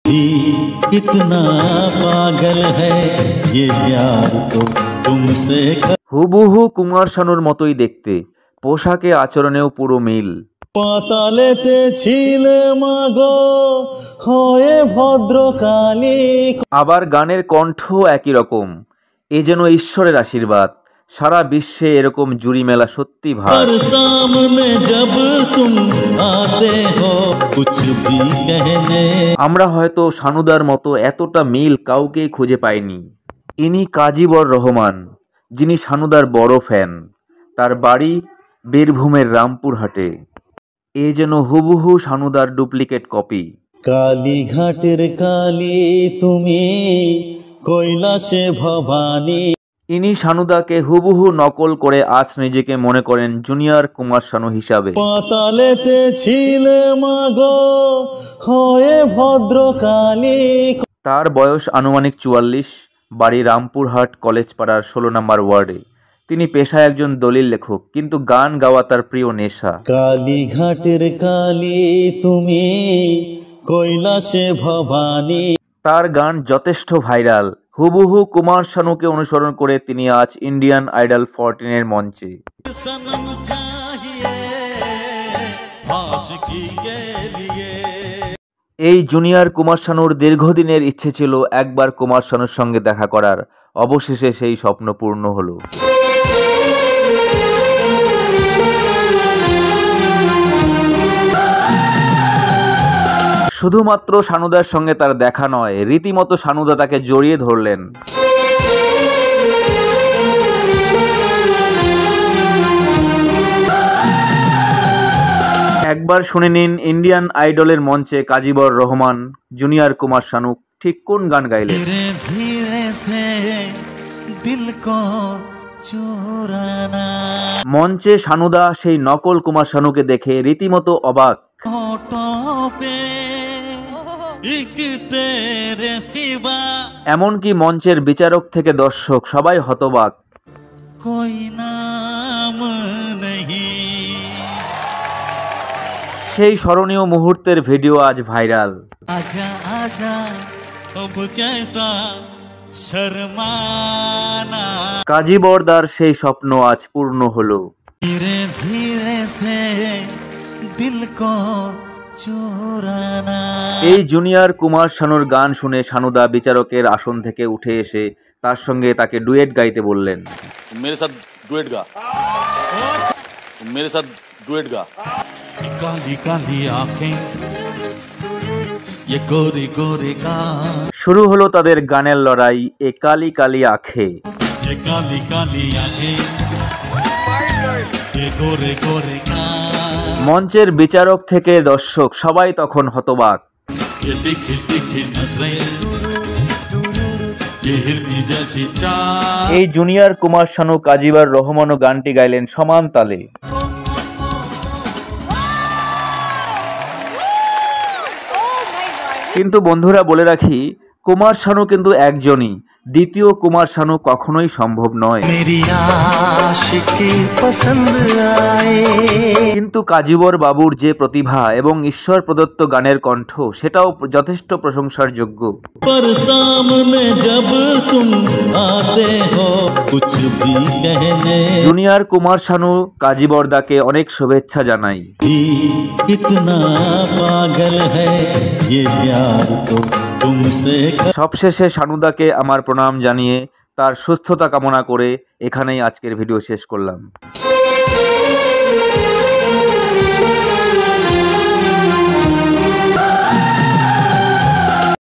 कितना पागल है ये प्यार तो तुमसे। হুবহু কুমার শানুর মতোই দেখতে, পোশাকে আচরণেও পুরো মিল। পাতালেতে ছিলে মাগো হয়ে ভদ্রকালী। আবার গানের কণ্ঠ একই রকম, এ যেন ঈশ্বরের আশীর্বাদ। সারা বিশ্বে এরকম জুরি মেলা সত্যি ভার। सामने जब तुम आते हो कुछ भी कहने। আমরা হয়তো শানুদার মতো এতটা মিল কাউকেই খুঁজে পাইনি। ইনি কাজীবর রহমান, যিনি শানুদার বড় ফ্যান। তার বাড়ি বীরভূমের রামপুরহাটে। এ যেন হুবহু শানুদার ডুপ্লিকেট কপি। কালীঘাটের কালী তুমি কৈলাসে ভবানী। ইনি শানুদাকে হুবহু নকল করে আজ নিজেকে মনে করেন জুনিয়র কুমার শানু হিসাবে। পাতালেতে ছিলে মাগো হয়ে ভদ্রকালী। তার বয়স আনুমানিক 44, বাড়ি রামপুরহাট কলেজপাড়ার 16 নম্বর ওয়ার্ডে। তিনি পেশায় একজন দলিল লেখক, কিন্তু গান গাওয়া তার প্রিয় নেশা। কালীঘাটের কালী তুমি কৈলাসে ভবানী। তার গান যথেষ্ট ভাইরাল। হুবহু কুমার শানুকে অনুসরণ করে তিনি আজ ইন্ডিয়ান আইডল 14 মঞ্চে। এই জুনিয়র কুমার শানুর দীর্ঘদিনের ইচ্ছে ছিল একবার কুমার শানুর সঙ্গে দেখা করার। অবশেষে সেই স্বপ্ন পূর্ণ হলো। শুধুমাত্র শানুদার সঙ্গে তার দেখা নয়, রীতিমতো শানুদা তাকে জড়িয়ে ধরলেন। একবার শুনে নিন ইন্ডিয়ান আইডলের মঞ্চে কাজীবর রহমান জুনিয়র কুমার শানু ঠিক কোন গান গাইলেন। মঞ্চে শানুদা সেই নকল কুমার শানুকে দেখে রীতিমতো অবাক। এমনকি মঞ্চের বিচারক থেকে দর্শক সবাই হতবাক। সেই স্মরণীয় মুহূর্তের ভিডিও আজ ভাইরাল। কাজী বরদার সেই স্বপ্ন আজ পূর্ণ হলো। এই জুনিয়র কুমার শানুর গান শুনে শানুদা বিচারকের আসন থেকে উঠে এসে তার সঙ্গে তাকে ডুয়েট গাইতে বললেন। मेरे साथ डुएट गा। काली काली आंखें ये गोरी गोरी का। শুরু হলো তাদের গানের লড়াই, এ কালি কালি আঁখে। ये काली काली आंखें ये गोरे गोरे का। মঞ্চের বিচারক থেকে দর্শক সবাই তখন হতবাক। ये तीखी तीखी नजरें ये हिरनी जैसी चाल। এই জুনিয়র কুমার শানু কাজীবর রহমানও গানটি গাইলেন সমান তালে। কিন্তু বন্ধুরা বলে রাখি, কুমার শানু কিন্তু একজনই, দ্বিতীয় কুমার শানু কখনোই সম্ভব নয়। কিন্তু কাজীবর বাবুর যে প্রতিভা এবং ঈশ্বর প্রদত্ত গানের কণ্ঠ, সেটাও যথেষ্ট প্রশংসার যোগ্য। জুনিয়র কুমার শানু কাজীবরদাকে অনেক শুভেচ্ছা জানাই। সবশেষে শানুদাকে আমার প্রণাম জানিয়ে তার সুস্থতা কামনা করে এখানেই আজকের ভিডিও শেষ করলাম।